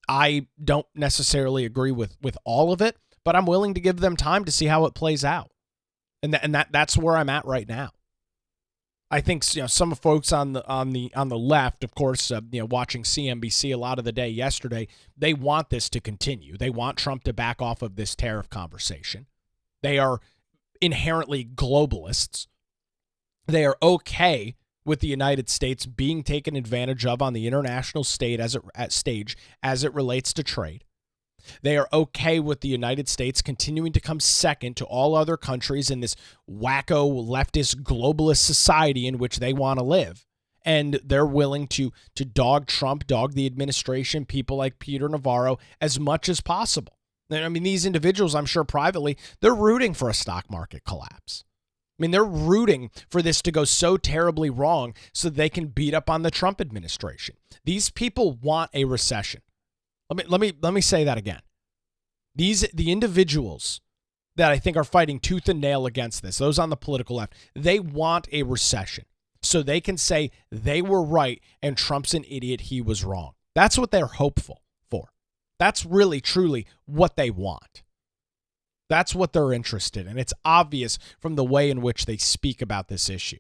I don't necessarily agree with all of it, but I'm willing to give them time to see how it plays out. And that's where I'm at right now. I think some folks on the left, of course, watching CNBC a lot of the day yesterday, they want this to continue. They want Trump to back off of this tariff conversation. They are inherently globalists. They are okay with the United States being taken advantage of on the international stage as it relates to trade. They are okay with the United States continuing to come second to all other countries in this wacko leftist globalist society in which they want to live. And they're willing to dog Trump, dog the administration, people like Peter Navarro as much as possible. I mean, these individuals, I'm sure privately, they're rooting for a stock market collapse. I mean, they're rooting for this to go so terribly wrong so they can beat up on the Trump administration. These people want a recession. Let me say that again. The individuals that I think are fighting tooth and nail against this, those on the political left, they want a recession so they can say they were right and Trump's an idiot, he was wrong. That's what they're hopeful for. That's really, truly what they want. That's what they're interested in. It's obvious from the way in which they speak about this issue.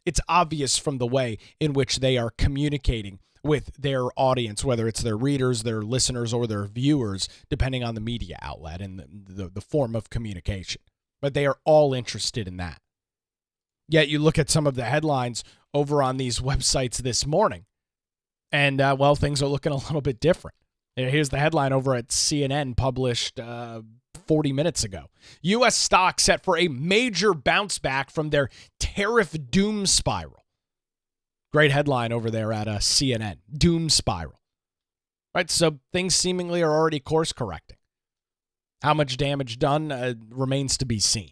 It's obvious from the way in which they are communicating with their audience, whether it's their readers, their listeners, or their viewers, depending on the media outlet and the form of communication. But they are all interested in that. Yet you look at some of the headlines over on these websites this morning, and, things are looking a little bit different. Here's the headline over at CNN published 40 minutes ago. U.S. stocks set for a major bounce back from their tariff doom spiral. Great headline over there at CNN. Doom spiral. Right, so things seemingly are already course correcting. How much damage done remains to be seen.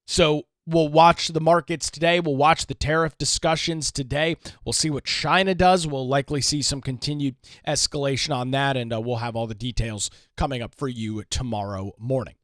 So we'll watch the markets today. We'll watch the tariff discussions today. We'll see what China does. We'll likely see some continued escalation on that, and we'll have all the details coming up for you tomorrow morning.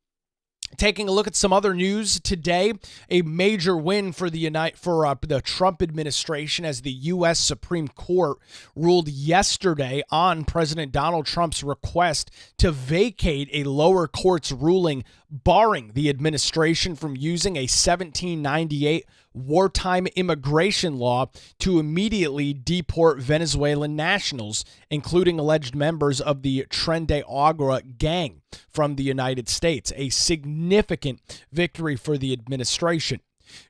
Taking a look at some other news today, a major win for the Trump administration as the U.S. Supreme Court ruled yesterday on President Donald Trump's request to vacate a lower court's ruling barring the administration from using a 1798 wartime immigration law to immediately deport Venezuelan nationals, including alleged members of the Tren de Agua gang from the United States, a significant victory for the administration.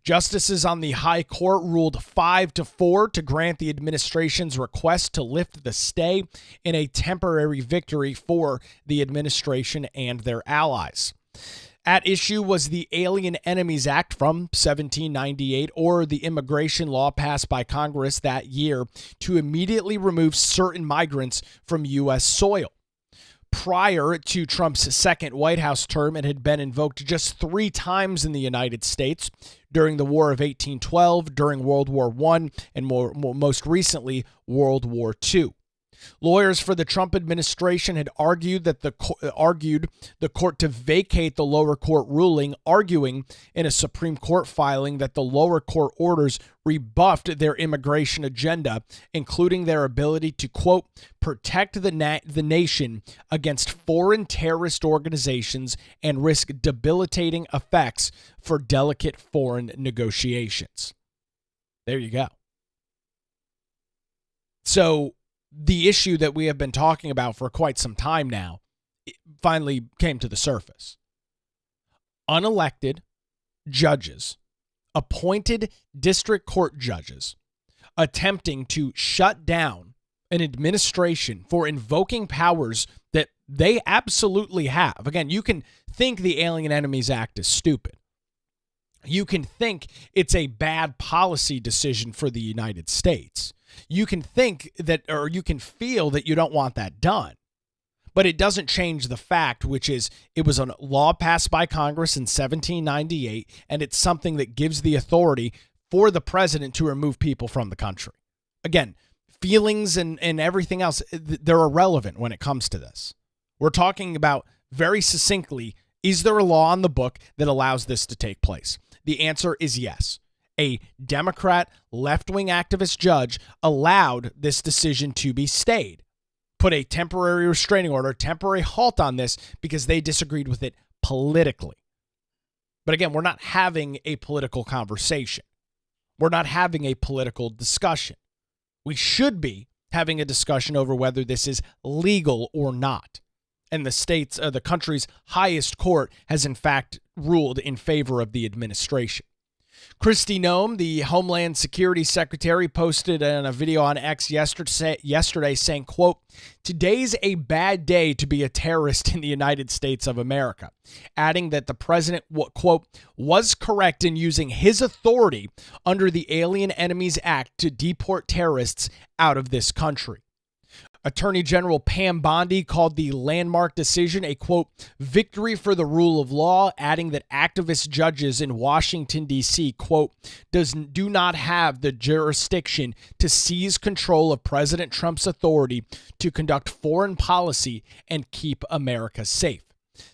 Justices on the High Court ruled 5-4 to grant the administration's request to lift the stay in a temporary victory for the administration and their allies. At issue was the Alien Enemies Act from 1798, or the immigration law passed by Congress that year to immediately remove certain migrants from U.S. soil. Prior to Trump's second White House term, it had been invoked just 3 times in the United States: during the War of 1812, during World War I, and most recently, World War II. Lawyers for the Trump administration had argued the court to vacate the lower court ruling, arguing in a Supreme Court filing that the lower court orders rebuffed their immigration agenda, including their ability to, quote, protect the nation against foreign terrorist organizations and risk debilitating effects for delicate foreign negotiations. There you go. So, the issue that we have been talking about for quite some time now finally came to the surface. Unelected judges, appointed district court judges, attempting to shut down an administration for invoking powers that they absolutely have. Again, you can think the Alien Enemies Act is stupid. You can think it's a bad policy decision for the United States. You can think that, or you can feel that you don't want that done. But it doesn't change the fact, which is it was a law passed by Congress in 1798, and it's something that gives the authority for the president to remove people from the country. Again, feelings and everything else, they're irrelevant when it comes to this. We're talking about very succinctly, is there a law on the book that allows this to take place? The answer is yes. A Democrat left-wing activist judge allowed this decision to be stayed, put a temporary restraining order, temporary halt on this because they disagreed with it politically. But again, we're not having a political conversation. We're not having a political discussion. We should be having a discussion over whether this is legal or not. And the country's highest court has in fact ruled in favor of the administration. Kristi Noem, the Homeland Security Secretary, posted in a video on X yesterday saying, quote, "Today's a bad day to be a terrorist in the United States of America," adding that the president, quote, "was correct in using his authority under the Alien Enemies Act to deport terrorists out of this country." Attorney General Pam Bondi called the landmark decision a, quote, "victory for the rule of law," adding that activist judges in Washington, D.C., quote, do not have the jurisdiction to seize control of President Trump's authority to conduct foreign policy and keep America safe.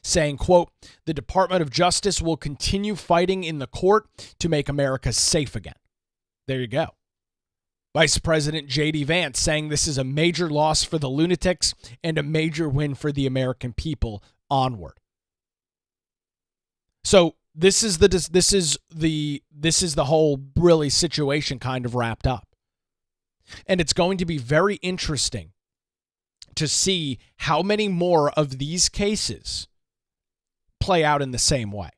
Saying, quote, "the Department of Justice will continue fighting in the court to make America safe again." There you go. Vice President J.D. Vance saying this is a major loss for the lunatics and a major win for the American people. Onward. So this is the whole really situation kind of wrapped up. And it's going to be very interesting to see how many more of these cases play out in the same way.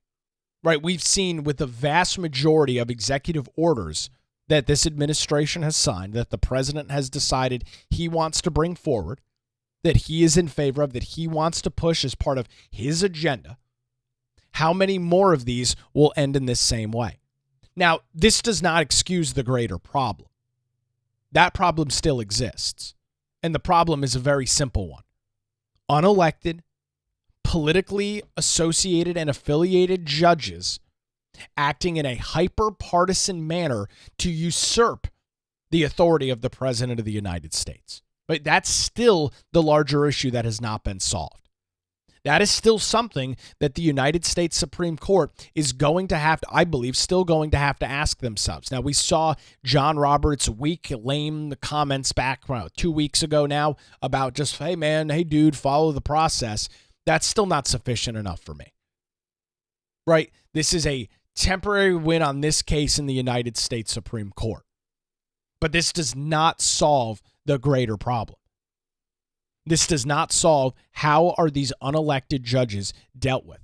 Right? We've seen with the vast majority of executive orders that this administration has signed, that the president has decided he wants to bring forward, that he is in favor of, that he wants to push as part of his agenda. How many more of these will end in this same way? Now, this does not excuse the greater problem. That problem still exists. And the problem is a very simple one. Unelected, politically associated and affiliated judges acting in a hyper-partisan manner to usurp the authority of the President of the United States. But that's still the larger issue that has not been solved. That is still something that the United States Supreme Court is going to have to, I believe, still going to have to ask themselves. Now, we saw John Roberts' weak, lame comments back 2 weeks ago now about just, hey, man, hey, dude, follow the process. That's still not sufficient enough for me. Right? This is a temporary win on this case in the United States Supreme Court. But this does not solve the greater problem. This does not solve how are these unelected judges dealt with.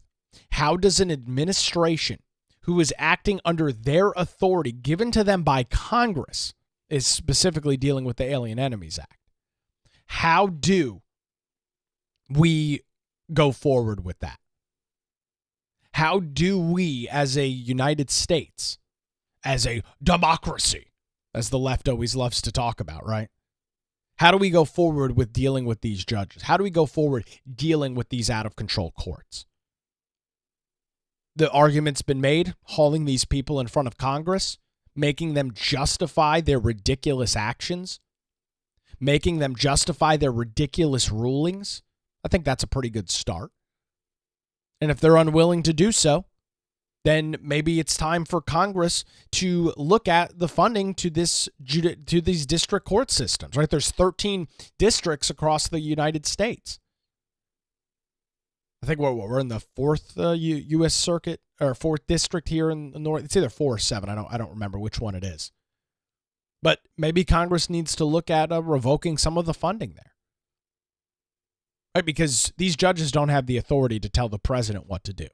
How does an administration who is acting under their authority given to them by Congress, is specifically dealing with the Alien Enemies Act, how do we go forward with that? How do we, as a United States, as a democracy, as the left always loves to talk about, right? How do we go forward with dealing with these judges? How do we go forward dealing with these out-of-control courts? The argument's been made, hauling these people in front of Congress, making them justify their ridiculous actions, making them justify their ridiculous rulings. I think that's a pretty good start. And if they're unwilling to do so, then maybe it's time for Congress to look at the funding to these district court systems, right? There's 13 districts across the United States. I think we're in the 4th U.S. Circuit, or 4th District here in the North. It's either 4 or 7. I don't remember which one it is. But maybe Congress needs to look at revoking some of the funding there. Right? Because these judges don't have the authority to tell the president what to do.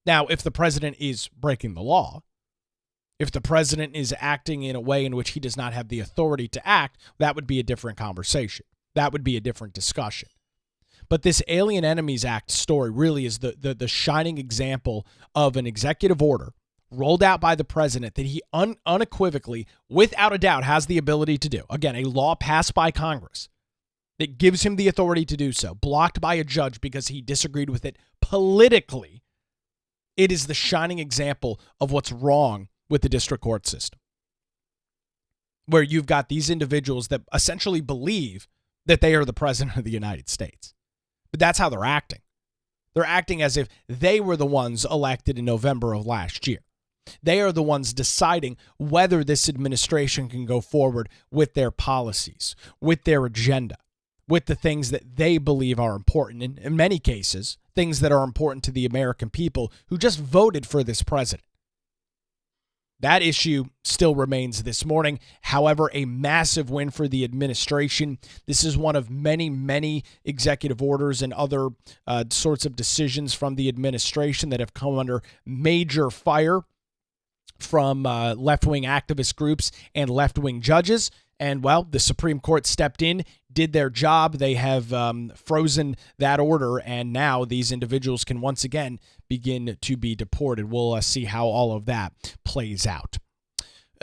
Now, if the president is breaking the law, if the president is acting in a way in which he does not have the authority to act, that would be a different conversation. That would be a different discussion. But this Alien Enemies Act story really is the shining example of an executive order rolled out by the president that he unequivocally, without a doubt, has the ability to do. Again, a law passed by Congress that gives him the authority to do so, blocked by a judge because he disagreed with it politically. It is the shining example of what's wrong with the district court system, where you've got these individuals that essentially believe that they are the president of the United States. But that's how they're acting. They're acting as if they were the ones elected in November of last year. They are the ones deciding whether this administration can go forward with their policies, with their agenda, with the things that they believe are important. In many cases, things that are important to the American people who just voted for this president. That issue still remains this morning. However, a massive win for the administration. This is one of many, many executive orders and other sorts of decisions from the administration that have come under major fire from left-wing activist groups and left-wing judges. And, well, the Supreme Court stepped in, did their job. They have frozen that order, and now these individuals can once again begin to be deported. We'll see how all of that plays out.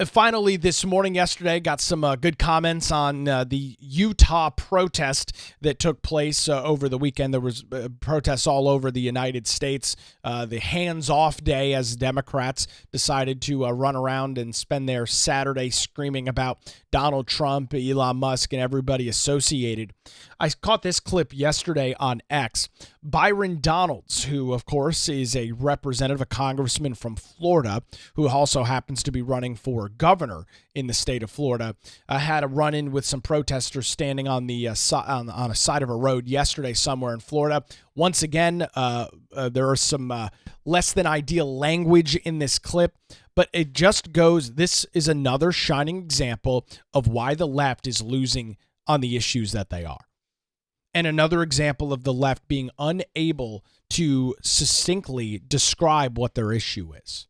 Finally, this morning, yesterday, got some good comments on the Utah protest that took place over the weekend. There was protests all over the United States. The hands-off day, as Democrats decided to run around and spend their Saturday screaming about Donald Trump, Elon Musk, and everybody associated. I caught this clip yesterday on X. Byron Donalds, who, of course, is a representative, a congressman from Florida, who also happens to be running for governor in the state of Florida, had a run-in with some protesters standing on the on a side of a road yesterday somewhere in Florida. Once again, there are some less than ideal language in this clip, but it just goes, this is another shining example of why the left is losing on the issues that they are. And another example of the left being unable to succinctly describe what their issue is,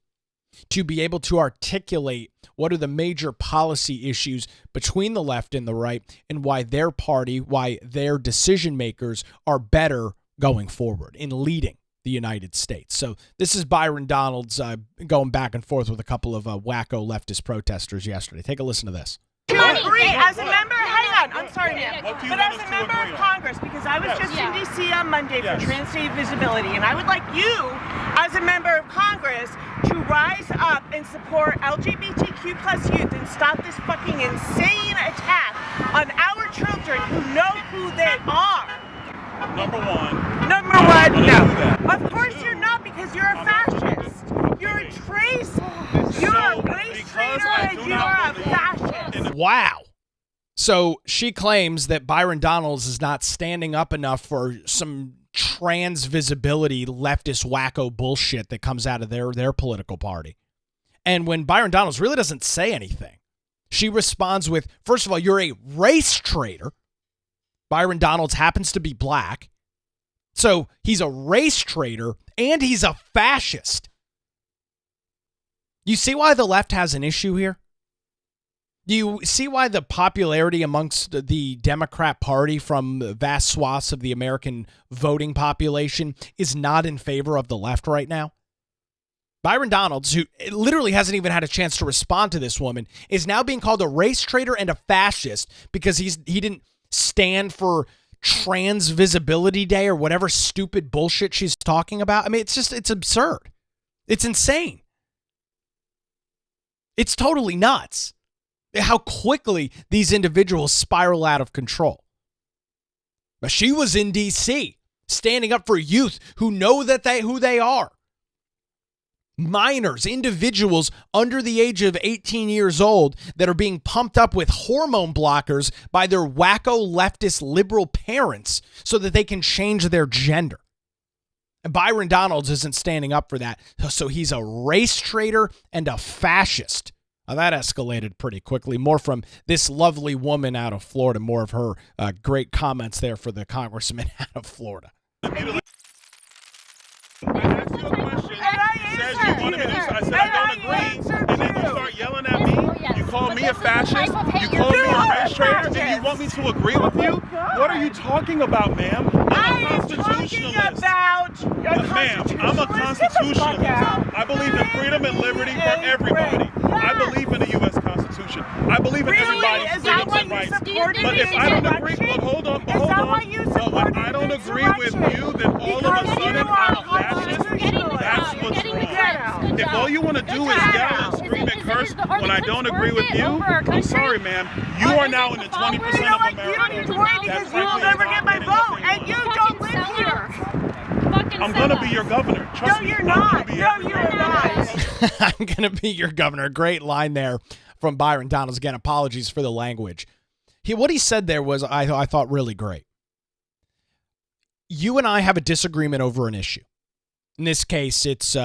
to be able to articulate what are the major policy issues between the left and the right, and why their party, why their decision makers are better going forward in leading the United States. So this is Byron Donalds going back and forth with a couple of wacko leftist protesters yesterday. Take a listen to this. I agree as a member, hang on, I'm sorry, ma'am, but as a member of Congress, because I was just in D.C. on Monday for Trans-State Visibility, and I would like you, as a member of Congress, to rise up and support LGBTQ plus youth and stop this fucking insane attack on our children who know who they are. Number one, no. Of course you're not, because you're a fascist. You're a trace. You're a race traitor and you're a fascist. Wow. So she claims that Byron Donalds is not standing up enough for some trans visibility leftist wacko bullshit that comes out of their political party. And when Byron Donalds really doesn't say anything, she responds with, first of all, you're a race traitor. Byron Donalds happens to be black. So he's a race traitor and he's a fascist. You see why the left has an issue here? Do you see why the popularity amongst the Democrat Party from vast swaths of the American voting population is not in favor of the left right now? Byron Donalds, who literally hasn't even had a chance to respond to this woman, is now being called a race traitor and a fascist because he didn't stand for Trans Visibility Day or whatever stupid bullshit she's talking about. I mean, it's absurd. It's insane. It's totally nuts how quickly these individuals spiral out of control. But she was in D.C. standing up for youth who know who they are. Minors, individuals under the age of 18 years old that are being pumped up with hormone blockers by their wacko leftist liberal parents so that they can change their gender. And Byron Donalds isn't standing up for that. So he's a race traitor and a fascist. Now that escalated pretty quickly. More from this lovely woman out of Florida. More of her great comments there for the congressman out of Florida. I asked you a question. You said you wanted me to. I said I don't agree. And then you start yelling at me. You call me a fascist. You call me a race traitor. And you want me to agree with you? What are you talking about, ma'am? I'm a constitutionalist. Ma'am, I'm a constitutionalist. I believe in freedom and liberty for everybody. I believe in the U.S. Constitution. I believe in everybody's freedoms and rights. But if I don't agree, hold on. But when I don't agree with you, then all of a sudden I'm a fascist. That's what's wrong. If all you want to do is yell and scream and curse when I don't agree with you, I'm sorry, ma'am. You are now in the 20% of America. You don't need to worry because you will never get my vote, and you don't live here. I'm going to be your governor. Trust me. No, you're not. No, you're not. I'm going to be your governor. Great line there from Byron Donalds. Again, apologies for the language. What he said there was, I thought, really great. You and I have a disagreement over an issue. In this case, it's,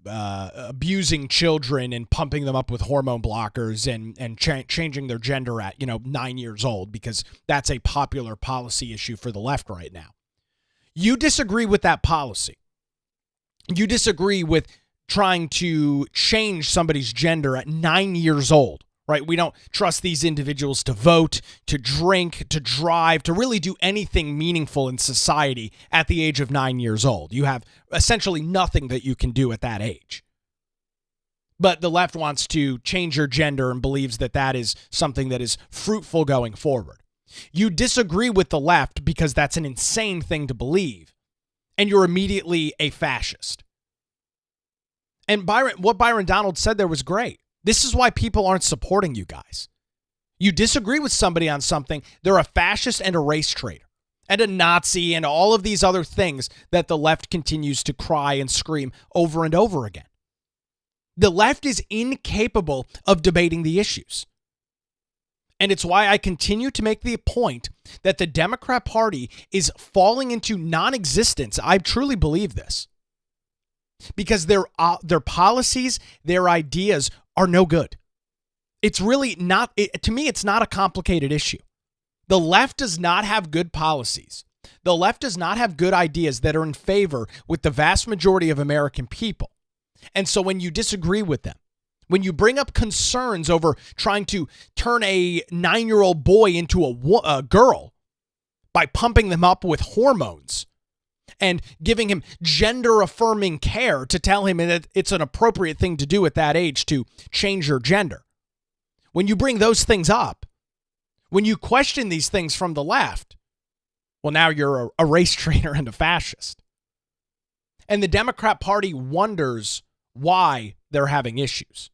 abusing children and pumping them up with hormone blockers and changing their gender at, 9 years old, because that's a popular policy issue for the left right now. You disagree with that policy. You disagree with trying to change somebody's gender at 9 years old, right? We don't trust these individuals to vote, to drink, to drive, to really do anything meaningful in society at the age of 9 years old. You have essentially nothing that you can do at that age. But the left wants to change your gender and believes that that is something that is fruitful going forward. You disagree with the left because that's an insane thing to believe, and you're immediately a fascist. And what Byron Donalds said there was great. This is why people aren't supporting you guys. You disagree with somebody on something, they're a fascist and a race traitor and a Nazi and all of these other things that the left continues to cry and scream over and over again. The left is incapable of debating the issues. And it's why I continue to make the point that the Democrat Party is falling into non-existence. I truly believe this. Because their policies, their ideas are no good. It's really not, to me, it's not a complicated issue. The left does not have good policies. The left does not have good ideas that are in favor with the vast majority of American people. And so when you disagree with them, when you bring up concerns over trying to turn a 9-year-old boy into a girl by pumping them up with hormones and giving him gender-affirming care to tell him that it's an appropriate thing to do at that age to change your gender. When you bring those things up, when you question these things from the left, well, now you're a race traitor and a fascist. And the Democrat Party wonders why they're having issues.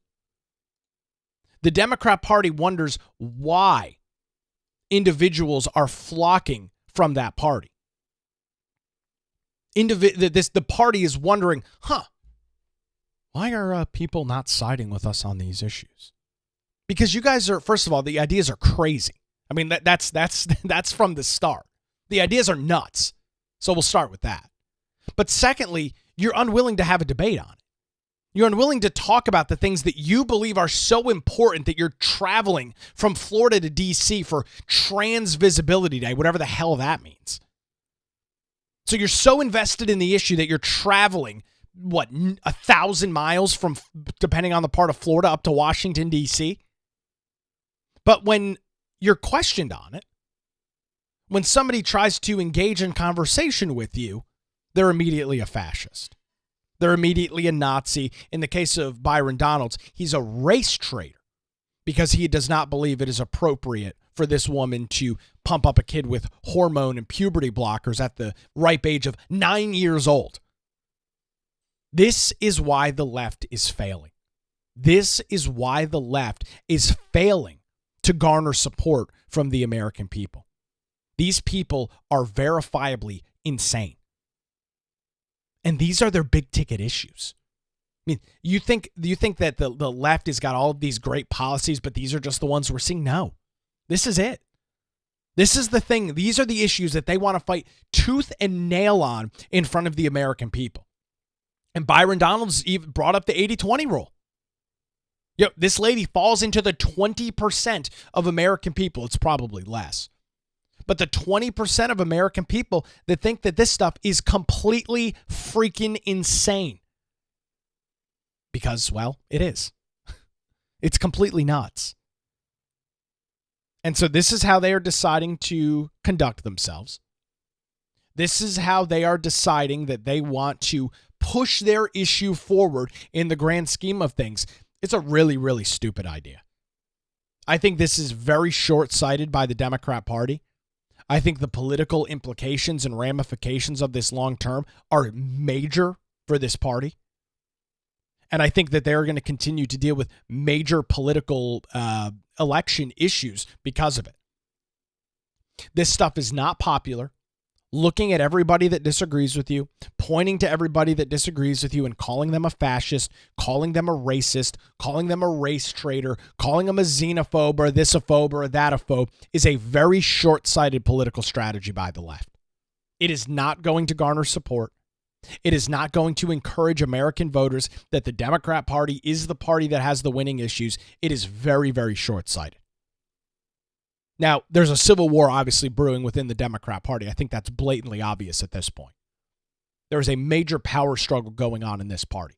The Democrat Party wonders why individuals are flocking from that party. The party is wondering, why are people not siding with us on these issues? Because you guys are, first of all, the ideas are crazy. I mean, that's from the start. The ideas are nuts. So we'll start with that. But secondly, you're unwilling to have a debate on it. You're unwilling to talk about the things that you believe are so important that you're traveling from Florida to D.C. for Trans Visibility Day, whatever the hell that means. So you're so invested in the issue that you're traveling, 1,000 miles from, depending on the part of Florida, up to Washington, D.C.? But when you're questioned on it, when somebody tries to engage in conversation with you, they're immediately a fascist. They're immediately a Nazi. In the case of Byron Donalds, he's a race traitor because he does not believe it is appropriate for this woman to pump up a kid with hormone and puberty blockers at the ripe age of 9 years old. This is why the left is failing. This is why the left is failing to garner support from the American people. These people are verifiably insane. And these are their big ticket issues. I mean, you think that the left has got all of these great policies, but these are just the ones we're seeing? No. This is it. This is the thing. These are the issues that they want to fight tooth and nail on in front of the American people. And Byron Donalds even brought up the 80-20 rule. This lady falls into the 20% of American people. It's probably less. But the 20% of American people that think that this stuff is completely freaking insane. Because, well, it is. It's completely nuts. And so this is how they are deciding to conduct themselves. This is how they are deciding that they want to push their issue forward in the grand scheme of things. It's a really, really stupid idea. I think this is very short-sighted by the Democrat Party. I think the political implications and ramifications of this long-term are major for this party. And I think that they're going to continue to deal with major political election issues because of it. This stuff is not popular. Looking at everybody that disagrees with you, pointing to everybody that disagrees with you and calling them a fascist, calling them a racist, calling them a race traitor, calling them a xenophobe or thisophobe or thatophobe is a very short-sighted political strategy by the left. It is not going to garner support. It is not going to encourage American voters that the Democrat Party is the party that has the winning issues. It is very, very short-sighted. Now, there's a civil war obviously brewing within the Democrat Party. I think that's blatantly obvious at this point. There is a major power struggle going on in this party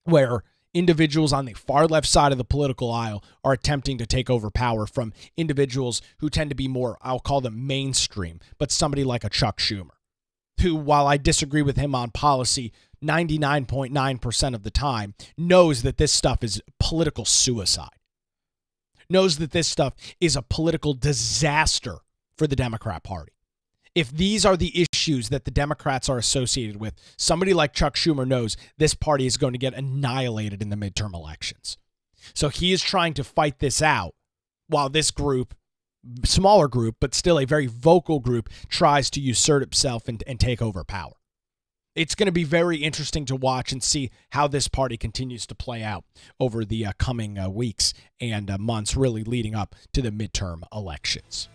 where individuals on the far left side of the political aisle are attempting to take over power from individuals who tend to be more, I'll call them mainstream, but somebody like a Chuck Schumer, who, while I disagree with him on policy 99.9% of the time, knows that this stuff is political suicide. Knows that this stuff is a political disaster for the Democrat Party. If these are the issues that the Democrats are associated with, somebody like Chuck Schumer knows this party is going to get annihilated in the midterm elections. So he is trying to fight this out while this group, smaller group, but still a very vocal group, tries to usurp itself and take over power. It's going to be very interesting to watch and see how this party continues to play out over the coming weeks and months, really leading up to the midterm elections.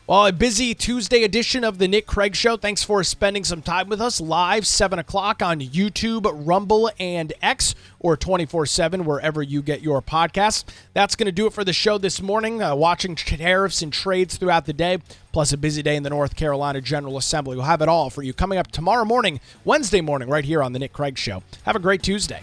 Well, a busy Tuesday edition of the Nick Craig Show. Thanks for spending some time with us live, 7 o'clock on YouTube, Rumble, and X, or 24/7, wherever you get your podcasts. That's going to do it for the show this morning. Watching tariffs and trades throughout the day, plus a busy day in the North Carolina General Assembly. We'll have it all for you coming up tomorrow morning, Wednesday morning, right here on the Nick Craig Show. Have a great Tuesday.